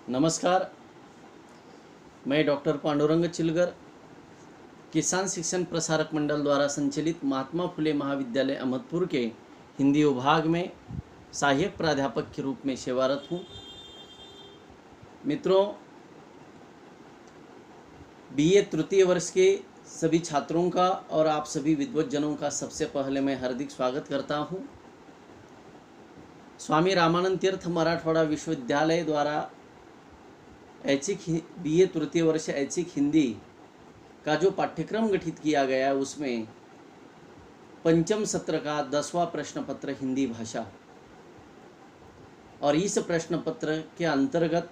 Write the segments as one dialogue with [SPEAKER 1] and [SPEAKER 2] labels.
[SPEAKER 1] नमस्कार, मैं डॉक्टर पांडुरंग चिलगर, किसान शिक्षण प्रसारक मंडल द्वारा संचालित महात्मा फुले महाविद्यालय अहमदपुर के हिंदी विभाग में सहायक प्राध्यापक के रूप में सेवारत हूँ। मित्रों, बीए तृतीय वर्ष के सभी छात्रों का और आप सभी विद्वज्जनों का सबसे पहले मैं हार्दिक स्वागत करता हूँ। स्वामी रामानंद तीर्थ मराठवाड़ा विश्वविद्यालय द्वारा ऐच्छिक बीए तृतीय वर्ष ऐच्छिक हिंदी का जो पाठ्यक्रम गठित किया गया उसमें पंचम सत्र का 10वां प्रश्न पत्र हिंदी भाषा, और इस प्रश्न पत्र के अंतर्गत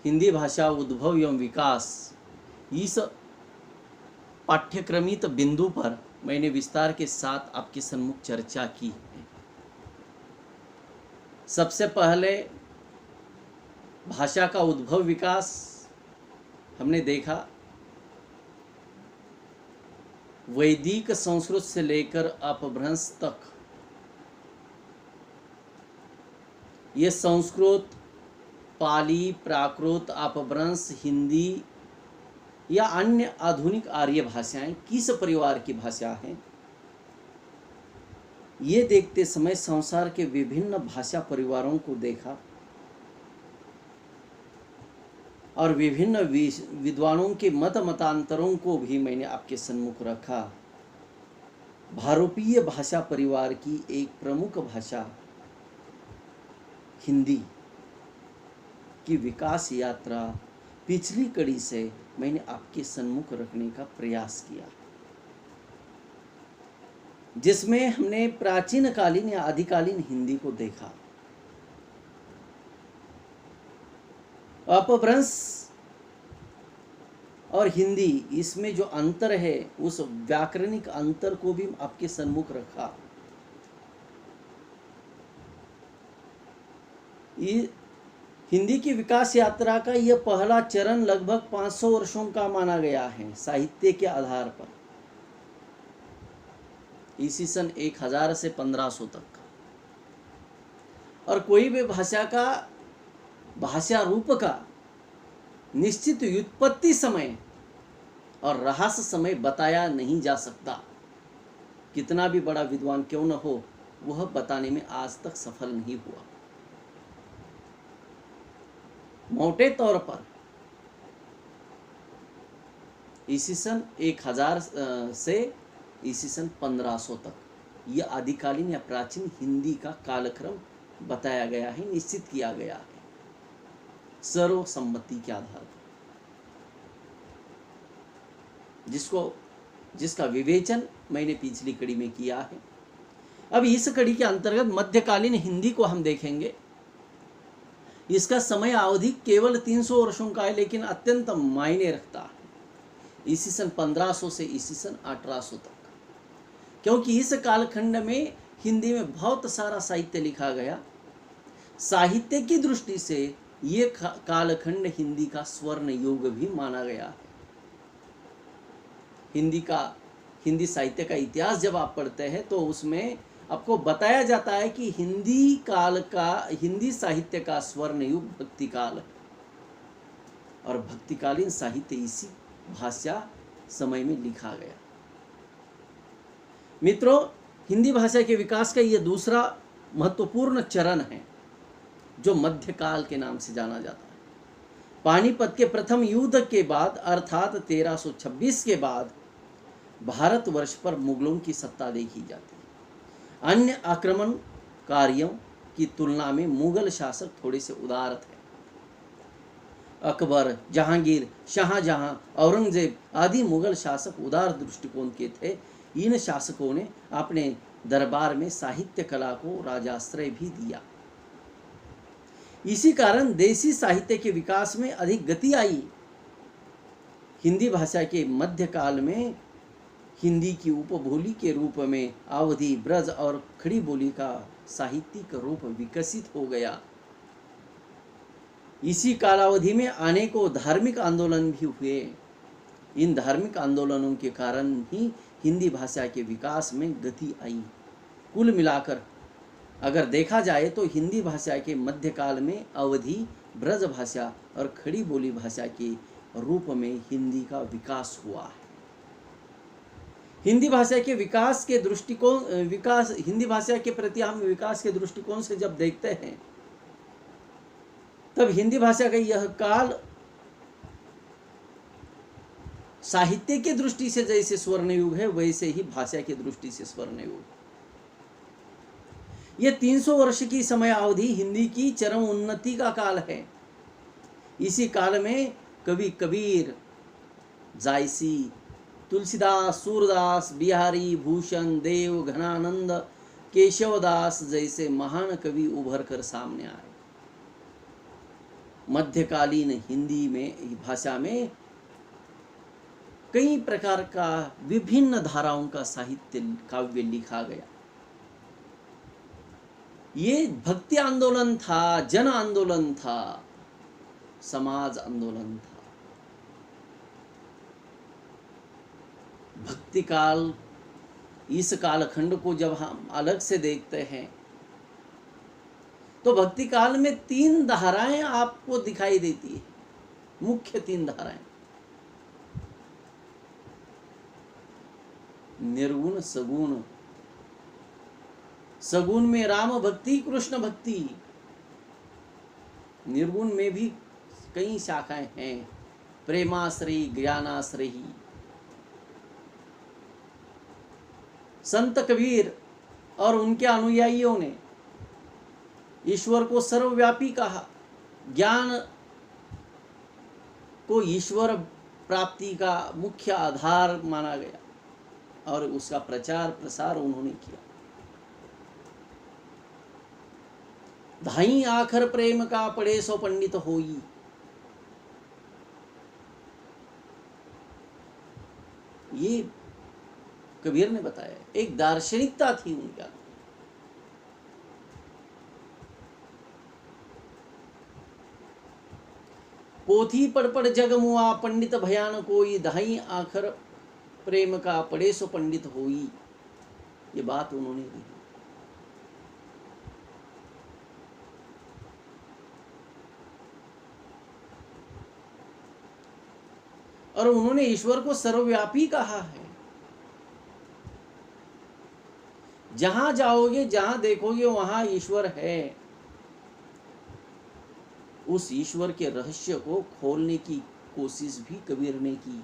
[SPEAKER 1] हिंदी भाषा उद्भव एवं विकास इस पाठ्यक्रमित बिंदु पर मैंने विस्तार के साथ आपके सम्मुख चर्चा की है। सबसे पहले भाषा का उद्भव विकास हमने देखा। वैदिक संस्कृत से लेकर अपभ्रंश तक ये संस्कृत, पाली, प्राकृत, अपभ्रंश, हिंदी या अन्य आधुनिक आर्य भाषाएं किस परिवार की भाषा हैं, ये देखते समय संसार के विभिन्न भाषा परिवारों को देखा और विभिन्न विद्वानों के मतांतरों को भी मैंने आपके सम्मुख रखा। भारतीय भाषा परिवार की एक प्रमुख भाषा हिंदी की विकास यात्रा पिछली कड़ी से मैंने आपके सम्मुख रखने का प्रयास किया, जिसमें हमने प्राचीन कालीन या आदिकालीन हिंदी को देखा। अपभ्रंश और हिंदी इसमें जो अंतर है उस व्याकरणिक अंतर को भी आपके सम्मुख रखा। ये हिंदी की विकास यात्रा का यह पहला चरण लगभग 500 वर्षों का माना गया है साहित्य के आधार पर, इसी सन 1000 से 1500 तक। और कोई भी भाषा का भाषा रूप का निश्चित व्युत्पत्ति समय और ह्रास समय बताया नहीं जा सकता। कितना भी बड़ा विद्वान क्यों न हो, वह बताने में आज तक सफल नहीं हुआ। मोटे तौर पर इसी सन 1000 से इसी सन 1500 तक यह आदिकालीन या प्राचीन हिंदी का कालक्रम बताया गया है, निश्चित किया गया है सर्वसम्मति के आधार पर, जिसका विवेचन मैंने पिछली कड़ी में किया है। अब इस कड़ी के अंतर्गत मध्यकालीन हिंदी को हम देखेंगे। इसका समय अवधि केवल 300 वर्षों का है, लेकिन अत्यंत मायने रखता है इसी सन 1500 से इसी सन 1800 तक, क्योंकि इस कालखंड में हिंदी में बहुत सारा साहित्य लिखा गया। साहित्य की दृष्टि से ये कालखंड हिंदी का स्वर्ण युग भी माना गया है। हिंदी साहित्य का इतिहास जब आप पढ़ते हैं तो उसमें आपको बताया जाता है कि हिंदी साहित्य का स्वर्ण युग भक्ति काल है, और भक्तिकालीन साहित्य इसी भाषा समय में लिखा गया। मित्रों, हिंदी भाषा के विकास का यह दूसरा महत्वपूर्ण चरण है जो मध्यकाल के नाम से जाना जाता है। पानीपत के प्रथम युद्ध के बाद अर्थात 1326 के बाद भारतवर्ष पर मुगलों की सत्ता देखी जाती है। अन्य आक्रमणकारियों की तुलना में मुगल शासक थोड़े से उदार थे। अकबर, जहांगीर, शाहजहां, औरंगजेब आदि मुगल शासक उदार दृष्टिकोण के थे। इन शासकों ने अपने दरबार में साहित्य कला को राजाश्रय भी दिया। इसी कारण देसी साहित्य के विकास में अधिक गति आई। हिंदी भाषा के मध्यकाल में हिंदी की उपबोली के रूप में अवधी, ब्रज और खड़ी बोली का साहित्यिक रूप विकसित हो गया। इसी कालावधि में अनेकों धार्मिक आंदोलन भी हुए। इन धार्मिक आंदोलनों के कारण ही हिंदी भाषा के विकास में गति आई। कुल मिलाकर अगर देखा जाए तो हिंदी भाषा के मध्यकाल में अवधी, ब्रज भाषा और खड़ी बोली भाषा के रूप में हिंदी का विकास हुआ है। हिंदी भाषा के विकास के दृष्टिकोण हिंदी भाषा के प्रति हम विकास के दृष्टिकोण से जब देखते हैं, तब हिंदी भाषा का यह काल साहित्य की दृष्टि से जैसे स्वर्ण युग है, वैसे ही भाषा की दृष्टि से स्वर्ण युग। यह 300 वर्ष की समय अवधि हिंदी की चरम उन्नति का काल है। इसी काल में कवि कबीर, जायसी, तुलसीदास, सूरदास, बिहारी, भूषण, देव, घनानंद, केशवदास जैसे महान कवि उभर कर सामने आए। मध्यकालीन हिंदी में भाषा में कई प्रकार का विभिन्न धाराओं का साहित्य काव्य लिखा गया। ये भक्ति आंदोलन था, जन आंदोलन था, समाज आंदोलन था। भक्ति काल, इस कालखंड को जब हम अलग से देखते हैं तो भक्ति काल में 3 धाराएं आपको दिखाई देती है, मुख्य 3 धाराएं। निर्गुण, सगुण। सगुण में राम भक्ति, कृष्ण भक्ति। निर्गुण में भी कई शाखाएं हैं, प्रेमाश्रयी, ज्ञानाश्रयी। संत कबीर और उनके अनुयायियों ने ईश्वर को सर्वव्यापी कहा। ज्ञान को ईश्वर प्राप्ति का मुख्य आधार माना गया और उसका प्रचार प्रसार उन्होंने किया। धाई आखर प्रेम का पढ़े सो पंडित होई। ये कबीर ने बताया, एक दार्शनिकता थी उनका। पोथी पढ़ जग मुआ, पंडित भयान कोई। धाई आखर प्रेम का पढ़े सो पंडित होई। ये बात उन्होंने कही। और उन्होंने ईश्वर को सर्वव्यापी कहा है। जहां जाओगे, जहां देखोगे, वहां ईश्वर है। उस ईश्वर के रहस्य को खोलने की कोशिश भी कबीर ने की।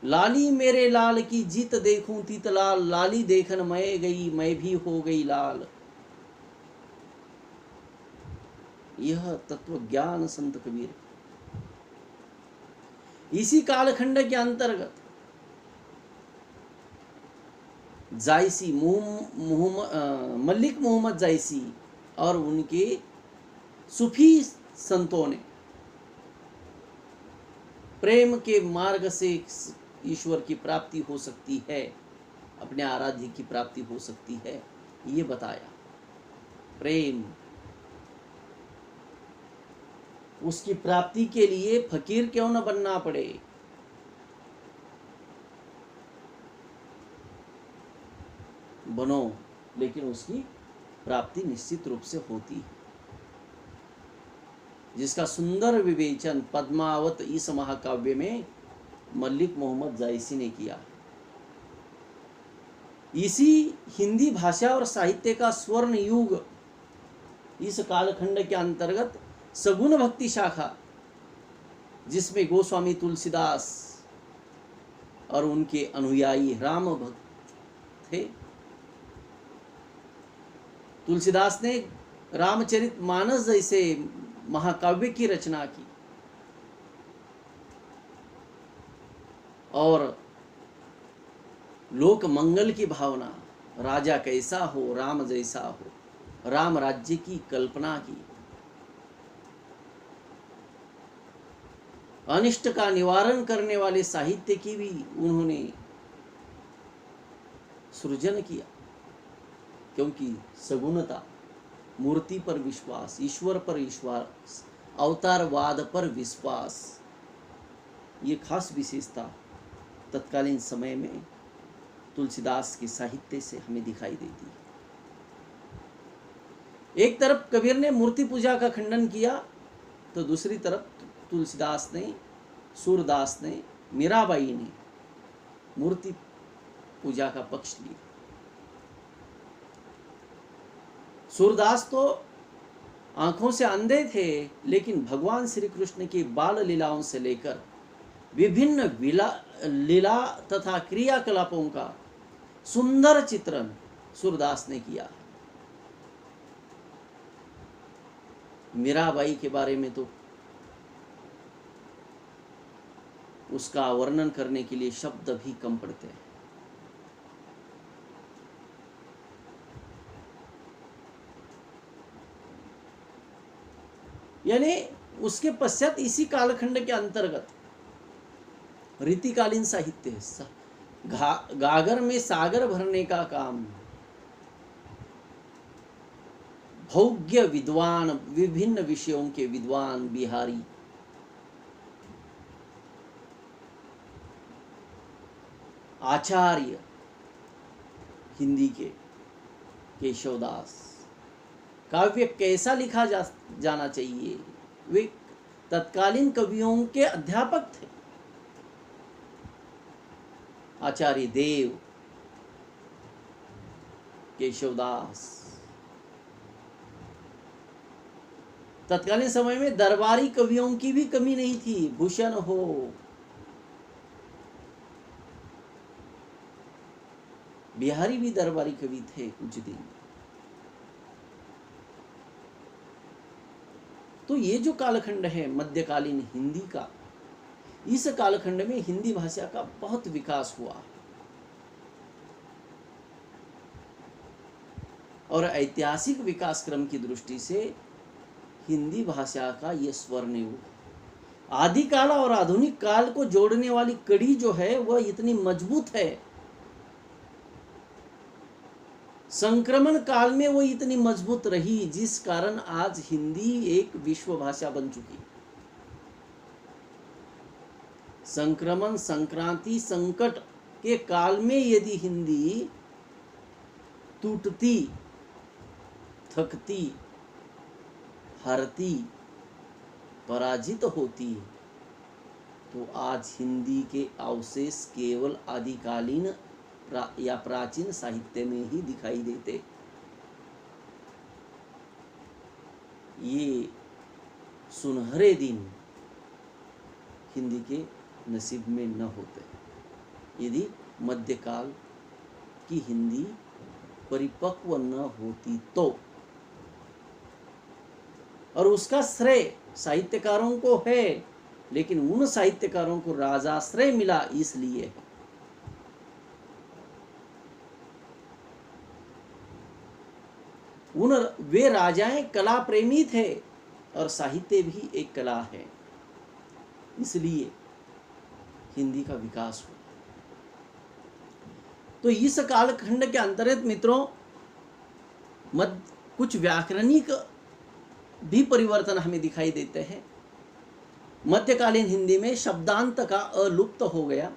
[SPEAKER 1] लाली मेरे लाल की जीत देखूं तीत लाल। लाली देखन मैं गई, मैं भी हो गई लाल। यह तत्व ज्ञान संत कबीर। इसी कालखंड के अंतर्गत जायसी, मलिक मोहम्मद जायसी और उनके सूफी संतों ने प्रेम के मार्ग से ईश्वर की प्राप्ति हो सकती है, अपने आराध्य की प्राप्ति हो सकती है, ये बताया। प्रेम, उसकी प्राप्ति के लिए फकीर क्यों न बनना पड़े। बनो, लेकिन उसकी प्राप्ति निश्चित रूप से होती है, जिसका सुंदर विवेचन पद्मावत इस महाकाव्य में मलिक मोहम्मद जायसी ने किया। इसी हिंदी भाषा और साहित्य का स्वर्ण युग, इस कालखंड के अंतर्गत सगुण भक्ति शाखा, जिसमें गोस्वामी तुलसीदास और उनके अनुयायी राम भक्त थे। तुलसीदास ने रामचरितमानस जैसे महाकाव्य की रचना की और लोक मंगल की भावना, राजा कैसा हो, राम जैसा हो, राम राज्य की कल्पना की। अनिष्ट का निवारण करने वाले साहित्य की भी उन्होंने सृजन किया, क्योंकि सगुणता, मूर्ति पर विश्वास, ईश्वर पर विश्वास, अवतारवाद पर विश्वास, ये खास विशेषता तत्कालीन समय में तुलसीदास के साहित्य से हमें दिखाई देती है। एक तरफ कबीर ने मूर्ति पूजा का खंडन किया, तो दूसरी तरफ तुलसीदास ने, सूरदास ने, मीराबाई ने मूर्ति पूजा का पक्ष लिया। सूरदास तो आंखों से अंधे थे, लेकिन भगवान श्री कृष्ण की बाल लीलाओं से लेकर विभिन्न लीला तथा क्रियाकलापों का सुंदर चित्रण सूरदास ने किया। मीराबाई के बारे में तो उसका वर्णन करने के लिए शब्द भी कम पड़ते हैं। यानी उसके पश्चात इसी कालखंड के अंतर्गत रीतिकालीन साहित्य, गागर में सागर भरने का काम, भोग्य विद्वान, विभिन्न विषयों के विद्वान बिहारी, आचार्य हिंदी के केशवदास, काव्य कैसा लिखा जाना चाहिए, वे तत्कालीन कवियों के अध्यापक थे। आचार्य देव, केशवदास, तत्कालीन समय में दरबारी कवियों की भी कमी नहीं थी। भूषण हो, बिहारी भी दरबारी कवि थे कुछ दिन। तो ये जो कालखंड है मध्यकालीन हिंदी का, इस कालखंड में हिंदी भाषा का बहुत विकास हुआ और ऐतिहासिक विकास क्रम की दृष्टि से हिंदी भाषा का यह स्वर्ण युग, आदिकाल और आधुनिक काल को जोड़ने वाली कड़ी जो है वह इतनी मजबूत है। संक्रमण काल में वो इतनी मजबूत रही, जिस कारण आज हिंदी एक विश्व भाषा बन चुकी। संक्रमण, संक्रांति, संकट के काल में यदि हिंदी टूटती, थकती, हारती, पराजित होती, तो आज हिंदी के अवशेष केवल आदिकालीन या प्राचीन साहित्य में ही दिखाई देते। ये सुनहरे दिन हिंदी के नसीब में न होते यदि मध्यकाल की हिंदी परिपक्व न होती तो। और उसका श्रेय साहित्यकारों को है, लेकिन उन साहित्यकारों को राजाश्रय मिला इसलिए है। वे राजाएं कला प्रेमी थे और साहित्य भी एक कला है, इसलिए हिंदी का विकास हुआ। तो इस कालखंड के अंतर्गत मित्रों कुछ व्याकरणिक भी परिवर्तन हमें दिखाई देते हैं। मध्यकालीन हिंदी में शब्दांत का अलुप्त हो गया।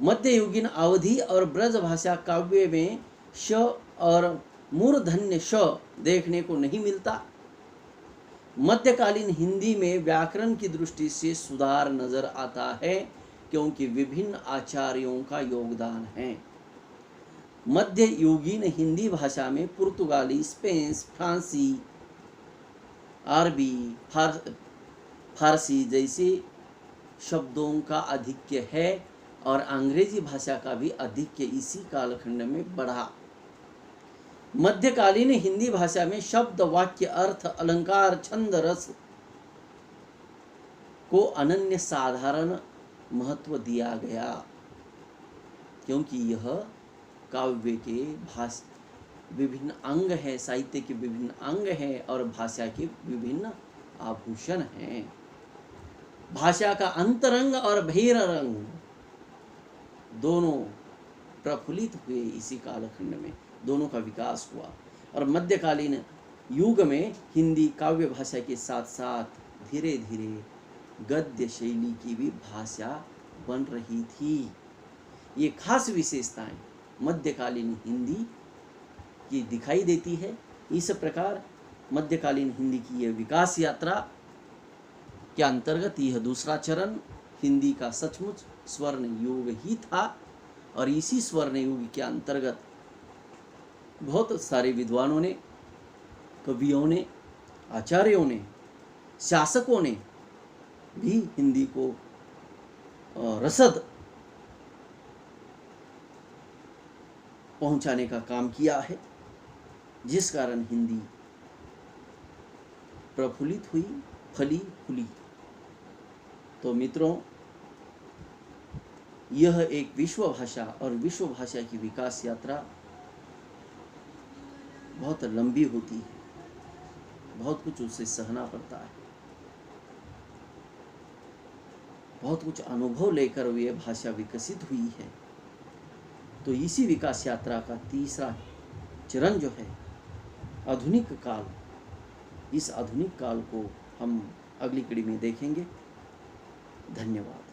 [SPEAKER 1] मध्ययुगीन अवधि और ब्रज भाषा काव्य में श और मूर्धन्य श देखने को नहीं मिलता। मध्यकालीन हिंदी में व्याकरण की दृष्टि से सुधार नजर आता है, क्योंकि विभिन्न आचार्यों का योगदान है। मध्ययुगीन हिंदी भाषा में पुर्तगाली, स्पेनिश, फ्रांसी, अरबी, फारसी जैसे शब्दों का आधिक्य है और अंग्रेजी भाषा का भी आधिक्य इसी कालखंड में बढ़ा। मध्यकालीन हिंदी भाषा में शब्द, वाक्य, अर्थ, अलंकार, छंद, रस को अनन्य साधारण महत्व दिया गया, क्योंकि यह काव्य के विभिन्न अंग है, साहित्य के विभिन्न अंग हैं और भाषा के विभिन्न आभूषण हैं। भाषा का अंतरंग और बहिरंग दोनों प्रफुल्लित हुए इसी कालखंड में, दोनों का विकास हुआ। और मध्यकालीन युग में हिंदी काव्य भाषा के साथ साथ धीरे धीरे गद्य शैली की भी भाषा बन रही थी। ये खास विशेषताएं मध्यकालीन हिंदी की दिखाई देती है, इस प्रकार मध्यकालीन हिंदी की यह विकास यात्रा के अंतर्गत यह दूसरा चरण हिंदी का सचमुच स्वर्ण युग ही था। और इसी स्वर्ण युग के अंतर्गत बहुत सारे विद्वानों ने, कवियों ने, आचार्यों ने, शासकों ने भी हिंदी को रसद पहुंचाने का काम किया है, जिस कारण हिंदी प्रफुल्लित हुई, फली फूली। तो मित्रों, यह एक विश्व भाषा और विश्व भाषा की विकास यात्रा बहुत लंबी होती है, बहुत कुछ उससे सहना पड़ता है, बहुत कुछ अनुभव लेकर यह भाषा विकसित हुई है। तो इसी विकास यात्रा का तीसरा चरण जो है आधुनिक काल, इस आधुनिक काल को हम अगली कड़ी में देखेंगे। धन्यवाद।